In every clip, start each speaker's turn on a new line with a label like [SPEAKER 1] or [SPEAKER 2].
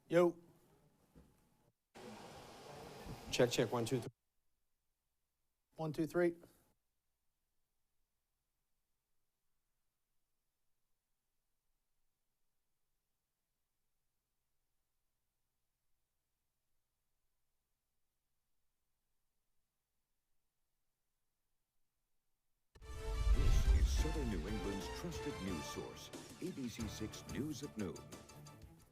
[SPEAKER 1] Yo. Check, check, 1, 2, 3. 1, 2, 3.
[SPEAKER 2] This is Southern New England's trusted news source, ABC6 News at Noon.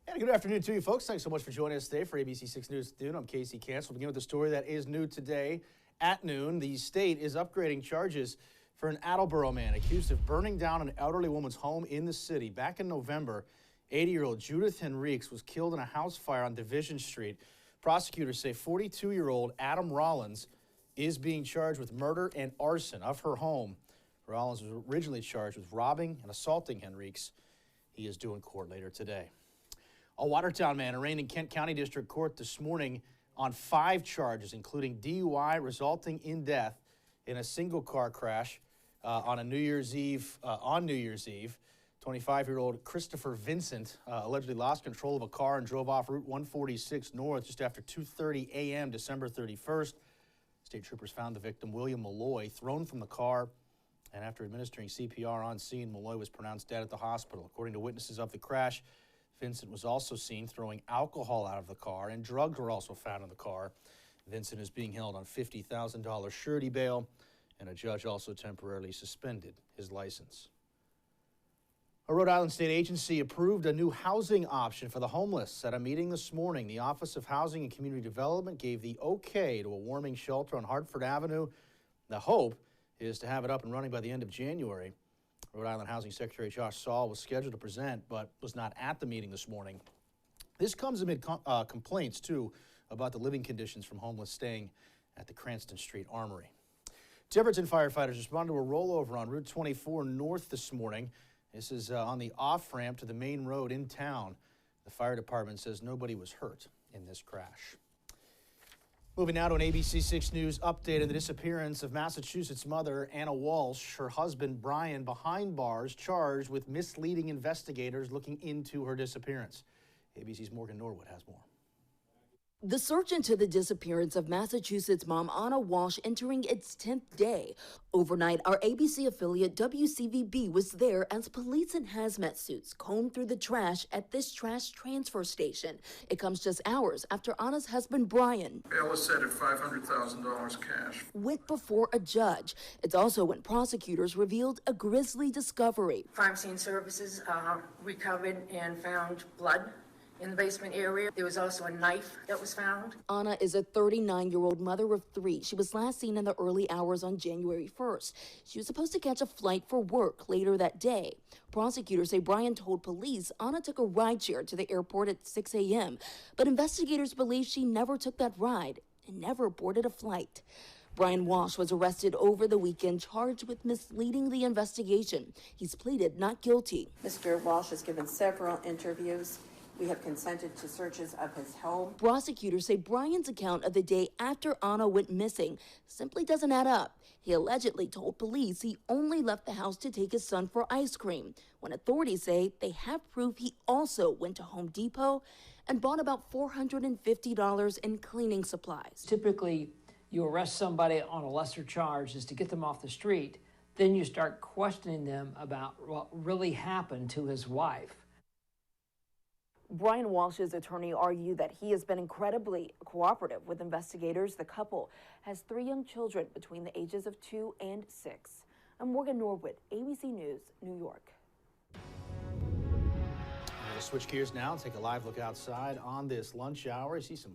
[SPEAKER 1] And good afternoon to you, folks. Thanks so much for joining us today for ABC6 News at Noon. I'm Casey Cancel. We'll begin with the story that is new today at noon. The state is upgrading charges for an Attleboro man accused of burning down an elderly woman's home in the city. Back in November, 80-year-old Judith Henriques was killed in a house fire on Division Street. Prosecutors say 42-year-old Adam Rollins is being charged with murder and arson of her home. Rollins was originally charged with robbing and assaulting Henriques. He is due in court later today. A Watertown man arraigned in Kent County District Court this morning on 5 charges, including DUI resulting in death in a single car crash on New Year's Eve. 25-year-old Christopher Vincent allegedly lost control of a car and drove off Route 146 north just after 2:30 a.m. December 31st. State troopers found the victim, William Malloy, thrown from the car, and after administering CPR on scene, Malloy was pronounced dead at the hospital. According to witnesses of the crash, Vincent was also seen throwing alcohol out of the car, and drugs were also found in the car. Vincent is being held on $50,000 surety bail, and a judge also temporarily suspended his license. A Rhode Island state agency approved a new housing option for the homeless. At a meeting this morning, the Office of Housing and Community Development gave the okay to a warming shelter on Hartford Avenue. The hope is to have it up and running by the end of January. Rhode Island Housing Secretary Josh Saul was scheduled to present, but was not at the meeting this morning. This comes amid complaints, too, about the living conditions from homeless staying at the Cranston Street Armory. Tiverton firefighters responded to a rollover on Route 24 north this morning. This is on the off-ramp to the main road in town. The fire department says nobody was hurt in this crash. Moving now to an ABC6 News update on the disappearance of Massachusetts mother Anna Walsh. Her husband Brian behind bars, charged with misleading investigators looking into her disappearance. ABC's Morgan Norwood has more.
[SPEAKER 3] The search into the disappearance of Massachusetts mom Anna Walsh entering its 10th day. Overnight, our ABC affiliate WCVB was there as police in hazmat suits combed through the trash at this trash transfer station. It comes just hours after Anna's husband Brian,
[SPEAKER 4] bail was set at $500,000 cash,
[SPEAKER 3] went before a judge. It's also when prosecutors revealed a grisly discovery.
[SPEAKER 5] Crime scene services recovered and found blood in the basement area. There was also a knife that was found.
[SPEAKER 3] Anna is a 39-year-old mother of 3. She was last seen in the early hours on January 1st. She was supposed to catch a flight for work later that day. Prosecutors say Brian told police Anna took a rideshare to the airport at 6 a.m., but investigators believe she never took that ride and never boarded a flight. Brian Walsh was arrested over the weekend, charged with misleading the investigation. He's pleaded not guilty.
[SPEAKER 6] Mr. Walsh has given several interviews. We have consented to searches of his home.
[SPEAKER 3] Prosecutors say Brian's account of the day after Anna went missing simply doesn't add up. He allegedly told police he only left the house to take his son for ice cream, when authorities say they have proof he also went to Home Depot and bought about $450 in cleaning supplies.
[SPEAKER 7] Typically, you arrest somebody on a lesser charge is to get them off the street. Then you start questioning them about what really happened to his wife.
[SPEAKER 3] Brian Walsh's attorney argued that he has been incredibly cooperative with investigators. The couple has 3 young children between the ages of 2 and 6. I'm Morgan Norwood, ABC News, New York.
[SPEAKER 1] We'll switch gears now and take a live look outside on this lunch hour. I see some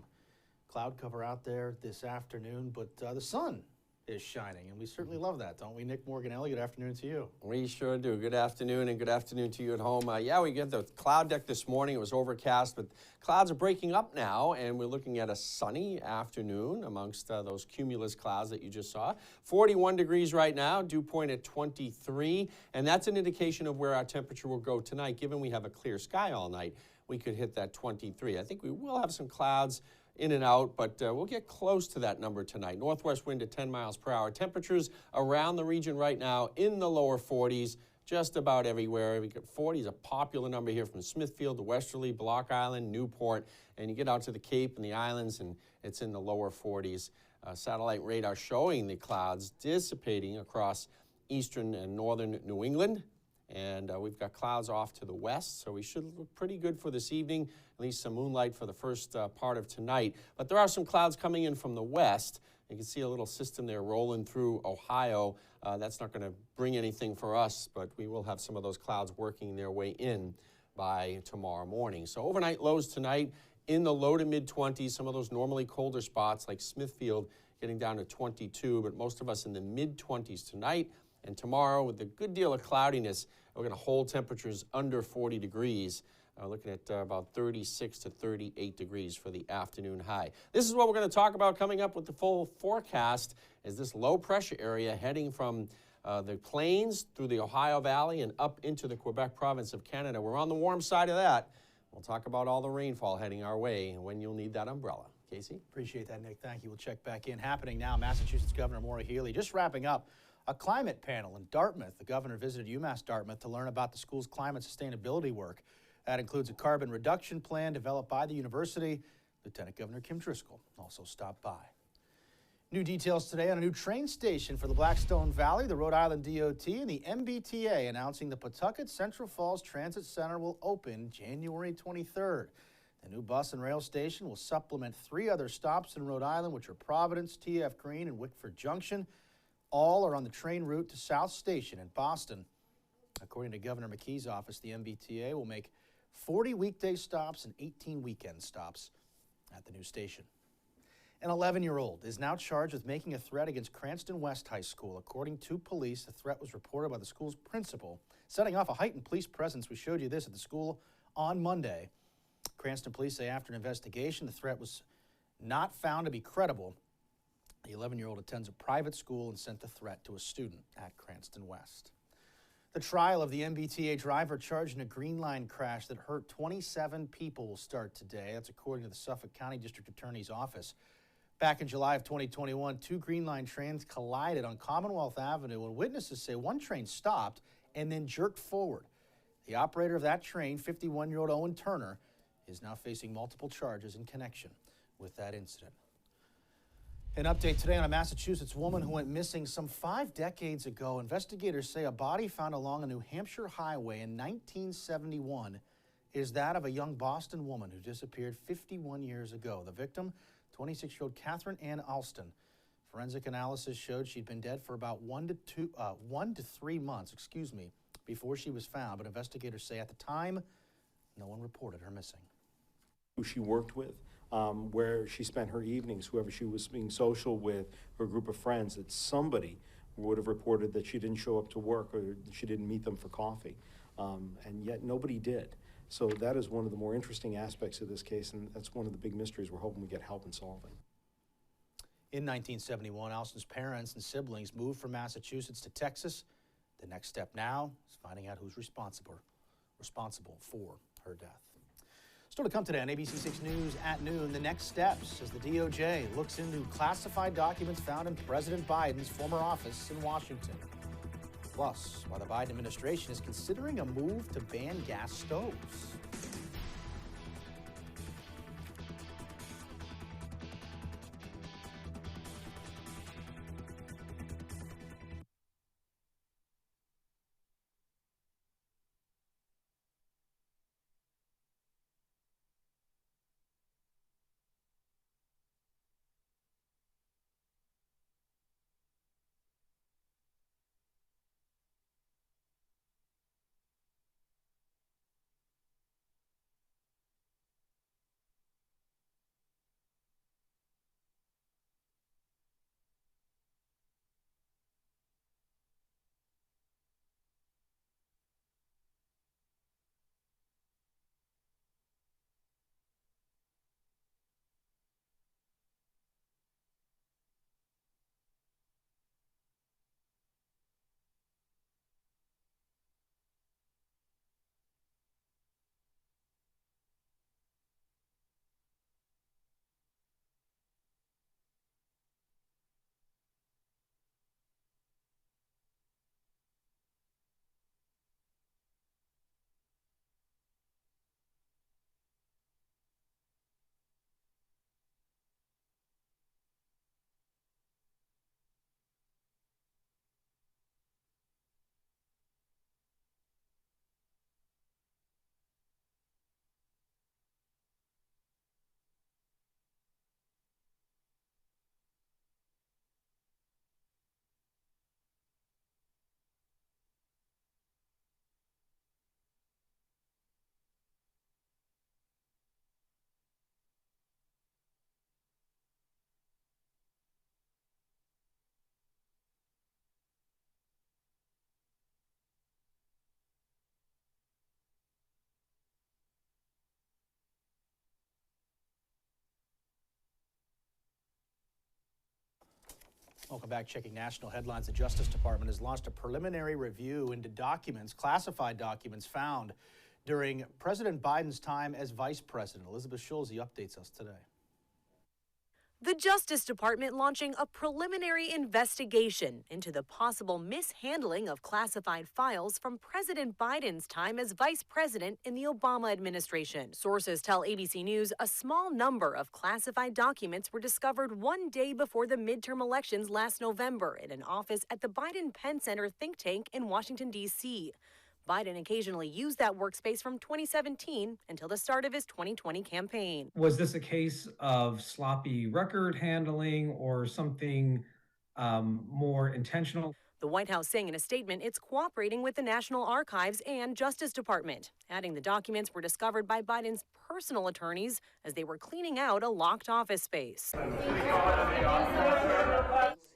[SPEAKER 1] cloud cover out there this afternoon, but the sun is shining, and we certainly love that, don't we? Nick Morganelli, good afternoon to you.
[SPEAKER 8] We sure do. Good afternoon, and good afternoon to you at home. Yeah, we get the cloud deck this morning. It was overcast, but clouds are breaking up now, and we're looking at a sunny afternoon amongst those cumulus clouds that you just saw. 41 degrees right now, dew point at 23, and that's an indication of where our temperature will go tonight. Given we have a clear sky all night, we could hit that 23. I think we will have some clouds in and out, but we'll get close to that number tonight. Northwest wind at 10 miles per hour. Temperatures around the region right now in the lower 40s. just about everywhere. We got 40 is a popular number here from Smithfield to Westerly, Block Island, Newport, and you get out to the Cape and the islands, and it's in the lower 40s. Satellite radar showing the clouds dissipating across eastern and northern New England. And we've got clouds off to the west, so we should look pretty good for this evening, at least some moonlight for the first part of tonight. But there are some clouds coming in from the west. You can see a little system there rolling through Ohio. That's not going to bring anything for us, but we will have some of those clouds working their way in by tomorrow morning. So overnight lows tonight in the low to mid-20s, some of those normally colder spots like Smithfield getting down to 22, but most of us in the mid-20s tonight. And tomorrow, with a good deal of cloudiness, we're going to hold temperatures under 40 degrees. Looking at about 36 to 38 degrees for the afternoon high. This is what we're going to talk about coming up with the full forecast, is this low pressure area heading from the plains through the Ohio Valley and up into the Quebec province of Canada. We're on the warm side of that. We'll talk about all the rainfall heading our way and when you'll need that umbrella. Casey?
[SPEAKER 1] Appreciate that, Nick. Thank you. We'll check back in. Happening now, Massachusetts Governor Maura Healey just wrapping up a climate panel in Dartmouth. The governor visited UMass Dartmouth to learn about the school's climate sustainability work. That includes a carbon reduction plan developed by the university. Lieutenant Governor Kim Driscoll also stopped by. New details today on a new train station for the Blackstone Valley. The Rhode Island DOT and the MBTA announcing the Pawtucket Central Falls Transit Center will open January 23rd. The new bus and rail station will supplement 3 other stops in Rhode Island, which are Providence, TF Green, and Wickford Junction. All are on the train route to South Station in Boston. According to Governor McKee's office, the MBTA will make 40 weekday stops and 18 weekend stops at the new station. An 11-year-old is now charged with making a threat against Cranston West High School. According to police, the threat was reported by the school's principal, setting off a heightened police presence. We showed you this at the school on Monday. Cranston police say after an investigation, the threat was not found to be credible. The 11-year-old attends a private school and sent the threat to a student at Cranston West. The trial of the MBTA driver charged in a Green Line crash that hurt 27 people will start today. That's according to the Suffolk County District Attorney's Office. Back in July of 2021, 2 Green Line trains collided on Commonwealth Avenue, and witnesses say one train stopped and then jerked forward. The operator of that train, 51-year-old Owen Turner, is now facing multiple charges in connection with that incident. An update today on a Massachusetts woman who went missing some 5 decades ago. Investigators say a body found along a New Hampshire highway in 1971 is that of a young Boston woman who disappeared 51 years ago. The victim, 26-year-old Catherine Ann Alston. Forensic analysis showed she'd been dead for about 1 to 3 months, before she was found. But investigators say at the time, no one reported her missing.
[SPEAKER 9] Who she worked with, where she spent her evenings, whoever she was being social with, her group of friends, that somebody would have reported that she didn't show up to work or she didn't meet them for coffee. And yet nobody did. So that is one of the more interesting aspects of this case, and that's one of the big mysteries we're hoping we get help in solving.
[SPEAKER 1] In 1971, Alston's parents and siblings moved from Massachusetts to Texas. The next step now is finding out who's responsible for her death. Still to come today on ABC6 News at noon, the next steps as the DOJ looks into classified documents found in President Biden's former office in Washington. Plus, why the Biden administration is considering a move to ban gas stoves. Welcome back. Checking national headlines. The Justice Department has launched a preliminary review into documents, classified documents found during President Biden's time as vice president. Elizabeth Schulze updates us today.
[SPEAKER 10] The Justice Department launching a preliminary investigation into the possible mishandling of classified files from President Biden's time as vice president in the Obama administration. Sources tell ABC News a small number of classified documents were discovered one day before the midterm elections last November in an office at the Biden Penn Center think tank in Washington, D.C. Biden occasionally used that workspace from 2017 until the start of his 2020 campaign.
[SPEAKER 11] Was this a case of sloppy record handling or something more intentional?
[SPEAKER 10] The White House saying in a statement it's cooperating with the National Archives and Justice Department, adding the documents were discovered by Biden's personal attorneys as they were cleaning out a locked office space.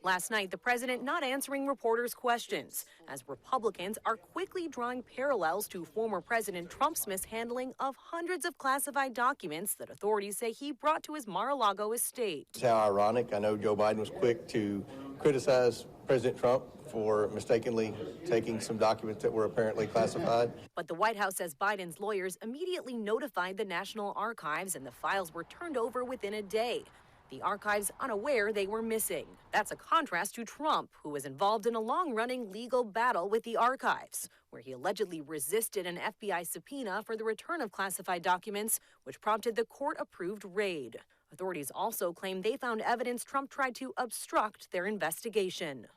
[SPEAKER 10] Last night, the president not answering reporters' questions as Republicans are quickly drawing parallels to former President Trump's mishandling of hundreds of classified documents that authorities say he brought to his Mar-a-Lago estate.
[SPEAKER 12] It's how ironic. I know Joe Biden was quick to criticize President Trump for mistakenly taking some documents that were apparently classified.
[SPEAKER 10] But the White House says Biden's lawyers immediately notified the National Archives and the files were turned over within a day. The archives unaware they were missing. That's a contrast to Trump, who was involved in a long-running legal battle with the archives, where he allegedly resisted an FBI subpoena for the return of classified documents, which prompted the court-approved raid. Authorities also claim they found evidence Trump tried to obstruct their investigation.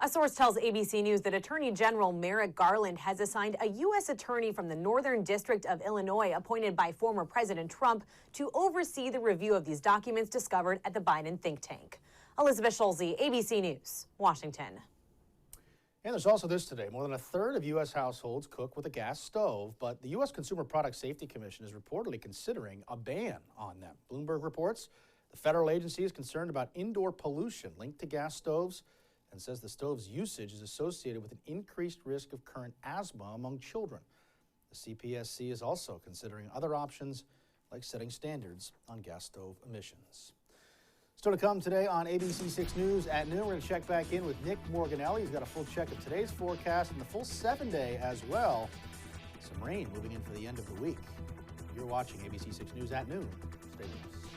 [SPEAKER 13] A source tells ABC News that Attorney General Merrick Garland has assigned a U.S. attorney from the Northern District of Illinois appointed by former President Trump to oversee the review of these documents discovered at the Biden think tank. Elizabeth Schulze, ABC News, Washington.
[SPEAKER 1] And there's also this today. More than a third of U.S. households cook with a gas stove, but the U.S. Consumer Product Safety Commission is reportedly considering a ban on them. Bloomberg reports the federal agency is concerned about indoor pollution linked to gas stoves and says the stove's usage is associated with an increased risk of current asthma among children. The CPSC is also considering other options like setting standards on gas stove emissions. Still to come today on ABC6 News at noon. We're going to check back in with Nick Morganelli. He's got a full check of today's forecast and the full 7-day as well. Some rain moving in for the end of the week. You're watching ABC6 News at noon. Stay with us.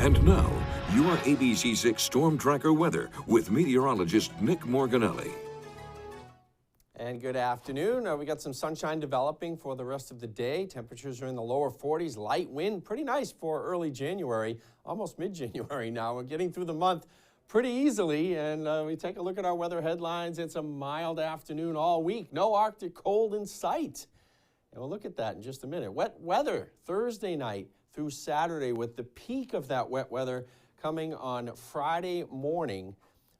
[SPEAKER 2] And now, your ABC6 Storm Tracker weather with meteorologist Nick Morganelli.
[SPEAKER 8] And good afternoon. We got some sunshine developing for the rest of the day. Temperatures are in the lower 40s, light wind, pretty nice for early January, almost mid-January now. We're getting through the month pretty easily, and we take a look at our weather headlines. It's a mild afternoon all week. No Arctic cold in sight. And we'll look at that in just a minute. Wet weather Thursday night through Saturday, with the peak of that wet weather coming on Friday morning.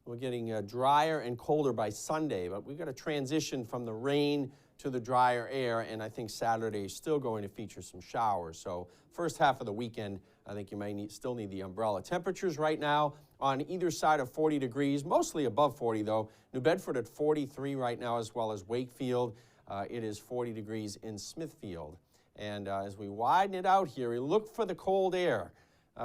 [SPEAKER 8] We're getting drier and colder by Sunday, but we've got a transition from the rain to the drier air, and I think Saturday is still going to feature some showers. So first half of the weekend, I think you may still need the umbrella. Temperatures right now on either side of 40 degrees, mostly above 40 though. New Bedford at 43 right now, as well as Wakefield. It is 40 degrees in Smithfield. And as we widen it out here, we look for the cold air.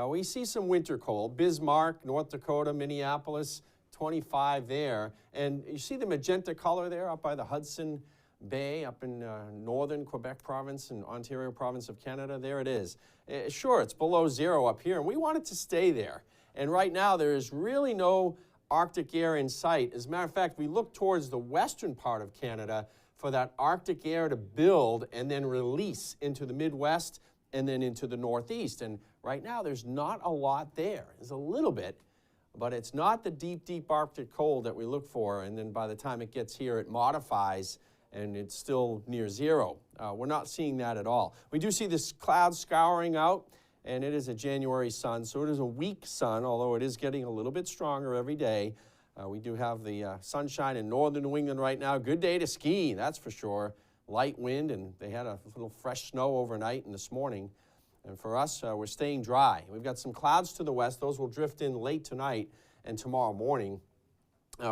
[SPEAKER 8] We see some winter cold. Bismarck, North Dakota, Minneapolis, 25 there. And you see the magenta color there up by the Hudson Bay, up in northern Quebec province and Ontario province of Canada. There it is. Sure, it's below zero up here, and we want it to stay there. And right now, there is really no Arctic air in sight. As a matter of fact, we look towards the western part of Canada for that Arctic air to build and then release into the Midwest and then into the Northeast. And right now, there's not a lot there. There's a little bit, but it's not the deep, deep Arctic cold that we look for. And then by the time it gets here, it modifies and it's still near zero. We're not seeing that at all. We do see this cloud scouring out, and it is a January sun, so it is a weak sun, although it is getting a little bit stronger every day. We do have the sunshine in northern New England right now. Good day to ski, that's for sure. Light wind, and they had a little fresh snow overnight and this morning. And for us, we're staying dry. We've got some clouds to the west. Those will drift in late tonight and tomorrow morning.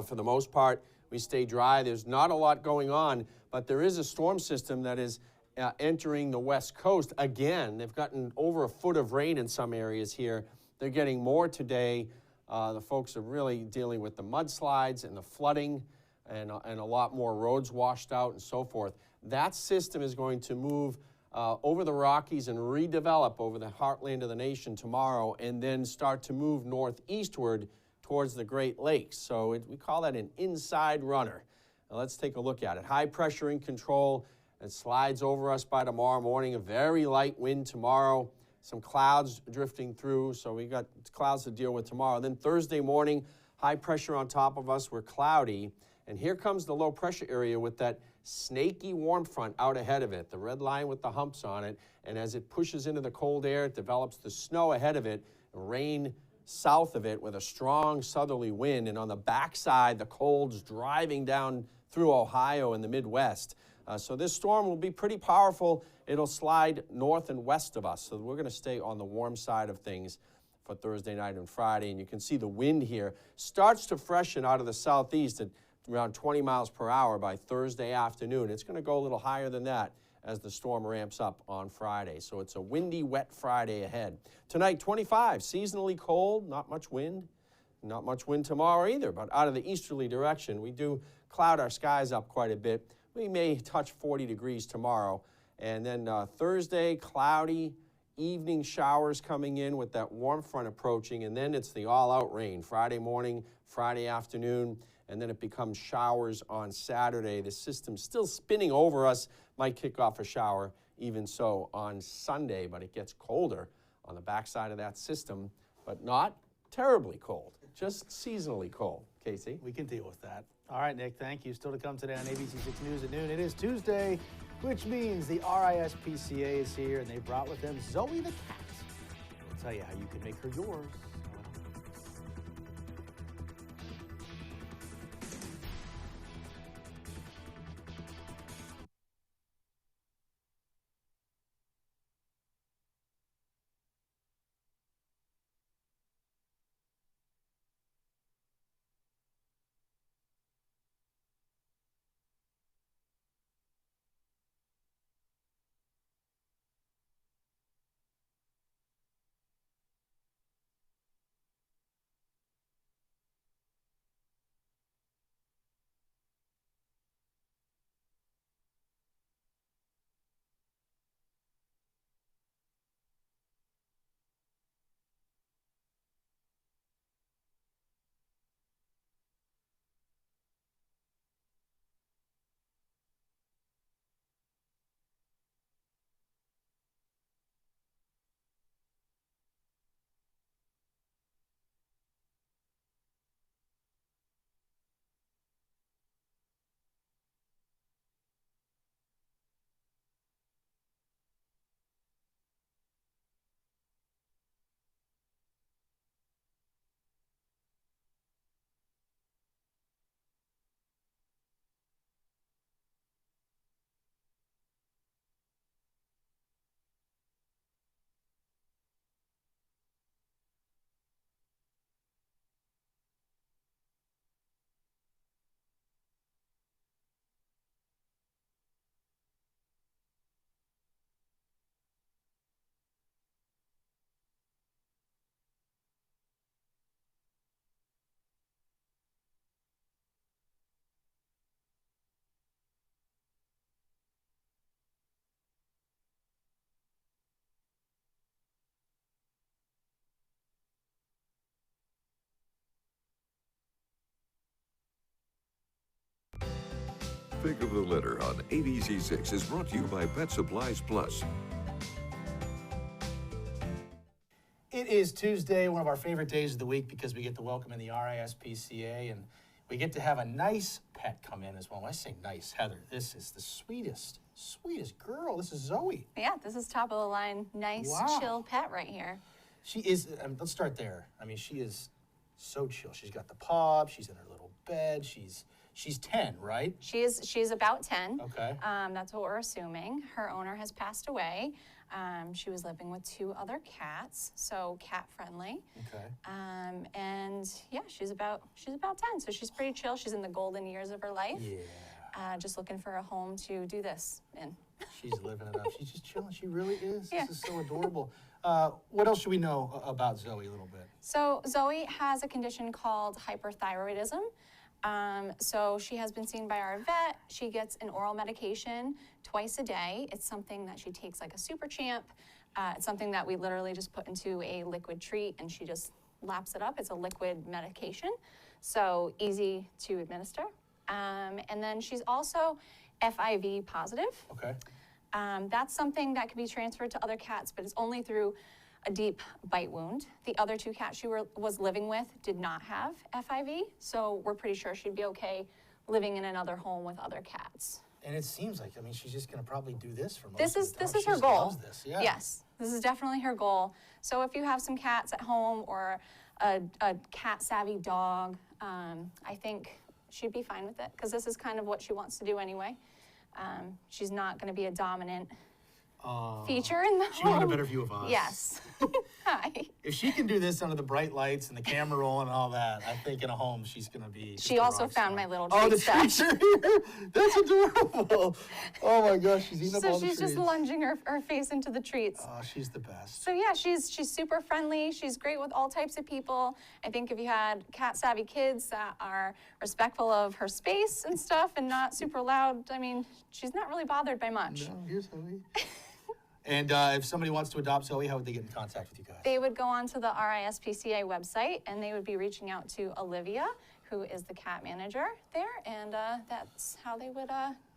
[SPEAKER 8] For the most part, we stay dry. There's not a lot going on, but there is a storm system that is entering the west coast again. They've gotten over a foot of rain in some areas here. They're getting more today. The folks are really dealing with the mudslides and the flooding and a lot more roads washed out and so forth. That system is going to move over the Rockies and redevelop over the heartland of the nation tomorrow, and then start to move northeastward towards the Great Lakes. So we call that an inside runner. Now let's take a look at it. High pressure in control. It slides over us by tomorrow morning. A very light wind tomorrow. Some clouds drifting through, so we got clouds to deal with tomorrow. Then Thursday morning, high pressure on top of us. We're cloudy. And here comes the low pressure area with that snaky warm front out ahead of it, the red line with the humps on it. And as it pushes into the cold air, it develops the snow ahead of it, rain south of it with a strong southerly wind. And on the backside, the cold's driving down through Ohio and the Midwest. So this storm will be pretty powerful. It'll slide north and west of us. So we're going to stay on the warm side of things for Thursday night and Friday. And you can see the wind here starts to freshen out of the southeast at around 20 miles per hour by Thursday afternoon. It's going to go a little higher than that as the storm ramps up on Friday. So it's a windy, wet Friday ahead. Tonight, 25, seasonally cold, not much wind. Not much wind tomorrow either, but out of the easterly direction. We do cloud our skies up quite a bit. We may touch 40 degrees tomorrow. And then Thursday, cloudy, evening showers coming in with that warm front approaching, and then it's the all-out rain Friday morning, Friday afternoon, and then it becomes showers on Saturday. The system's still spinning over us, might kick off a shower even so on Sunday, but it gets colder on the backside of that system, but not terribly cold, just seasonally cold. Casey?
[SPEAKER 1] We can deal with that. All right, Nick, thank you. Still to come today on ABC6 News at noon. It is Tuesday, which means the RISPCA is here, and they brought with them Zoe the cat. We'll tell you how you can make her yours.
[SPEAKER 2] Pick of the Litter on ABC6 is brought to you by Pet Supplies Plus.
[SPEAKER 1] It is Tuesday, one of our favorite days of the week because we get to welcome in the RISPCA and we get to have a nice pet come in as well. When I say nice, Heather, this is the sweetest girl. This is Zoe.
[SPEAKER 14] Yeah, this is top of the line, nice, chill pet right here.
[SPEAKER 1] She is, let's start there. I mean, she is so chill. She's got the pop, she's in her little bed, she's 10, right?
[SPEAKER 14] She's about 10.
[SPEAKER 1] Okay.
[SPEAKER 14] That's what we're assuming. Her owner has passed away. She was living with 2 other cats, so cat friendly.
[SPEAKER 1] Okay.
[SPEAKER 14] And yeah, she's about 10, so she's pretty chill. She's in the golden years of her life.
[SPEAKER 1] Yeah.
[SPEAKER 14] Just looking for a home to do this in.
[SPEAKER 1] She's living it up. She's just chilling. She really is.
[SPEAKER 14] Yeah.
[SPEAKER 1] This is so adorable. What else should we know about Zoe a little bit?
[SPEAKER 14] So Zoe has a condition called hyperthyroidism. So she has been seen by our vet. She gets an oral medication twice a day. It's something that she takes like a super champ. It's something that we literally just put into a liquid treat and she just laps it up. It's a liquid medication, so easy to administer. And then she's also FIV positive.
[SPEAKER 1] Okay.
[SPEAKER 14] That's something that can be transferred to other cats, but it's only through a deep bite wound. The other 2 cats she was living with did not have FIV, so we're pretty sure she'd be okay living in another home with other cats.
[SPEAKER 1] And it seems like, I mean, she's just going to probably do this for most
[SPEAKER 14] This
[SPEAKER 1] of
[SPEAKER 14] is
[SPEAKER 1] the time.
[SPEAKER 14] this is
[SPEAKER 1] She
[SPEAKER 14] her
[SPEAKER 1] just
[SPEAKER 14] goal.
[SPEAKER 1] loves this. Yeah.
[SPEAKER 14] Yes, this is definitely her goal. So if you have some cats at home or a cat savvy dog, I think she'd be fine with it because this is kind of what she wants to do anyway. She's not going to be a dominant feature in the home.
[SPEAKER 1] She wanted a better view of us.
[SPEAKER 14] Yes. Hi.
[SPEAKER 1] If she can do this under the bright lights and the camera rolling and all that, I think in a home she's going to be.
[SPEAKER 14] She also found my little treat
[SPEAKER 1] Oh, the
[SPEAKER 14] stash.
[SPEAKER 1] treats are here. That's adorable. Oh my gosh, she's eating up all
[SPEAKER 14] So
[SPEAKER 1] the
[SPEAKER 14] she's
[SPEAKER 1] treats.
[SPEAKER 14] just lunging her face into the treats.
[SPEAKER 1] Oh, she's the best.
[SPEAKER 14] So yeah, she's super friendly. She's great with all types of people. I think if you had cat savvy kids that are respectful of her space and stuff and not super loud, I mean, she's not really bothered by much.
[SPEAKER 1] No, here's Zoe. And if somebody wants to adopt Zoe, how would they get in contact with you guys?
[SPEAKER 14] They would go onto the RISPCA website and they would be reaching out to Olivia, who is the cat manager there, and that's how they would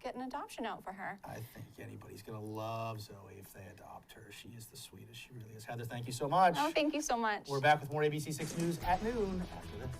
[SPEAKER 14] get an adoption out for her.
[SPEAKER 1] I think anybody's going to love Zoe if they adopt her. She is the sweetest. She really is. Heather, thank you so much.
[SPEAKER 14] Oh, thank you so much.
[SPEAKER 1] We're back with more ABC6 News at noon after this.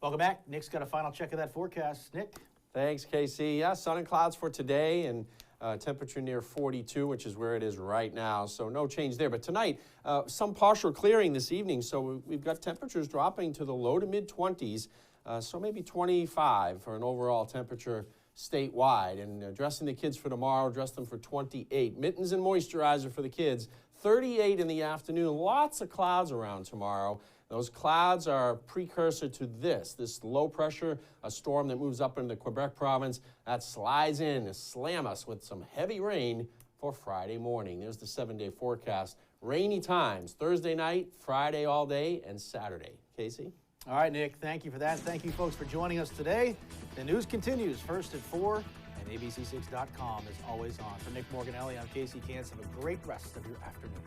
[SPEAKER 1] Welcome back. Nick's got a final check of that forecast. Nick?
[SPEAKER 8] Thanks, Casey. Yeah, sun and clouds for today, and temperature near 42, which is where it is right now, so no change there. But tonight, some partial clearing this evening, so we've got temperatures dropping to the low to mid-20s, so maybe 25 for an overall temperature statewide. And dressing the kids for tomorrow, dress them for 28. Mittens and moisturizer for the kids, 38 in the afternoon. Lots of clouds around tomorrow. Those clouds are a precursor to this low pressure, a storm that moves up into Quebec province that slides in to slam us with some heavy rain for Friday morning. There's the 7-day forecast. Rainy times, Thursday night, Friday all day, and Saturday. Casey?
[SPEAKER 1] All right, Nick, thank you for that. Thank you, folks, for joining us today. The news continues first at 4, and ABC6.com is always on. For Nick Morganelli, I'm Casey Cantz. Have a great rest of your afternoon.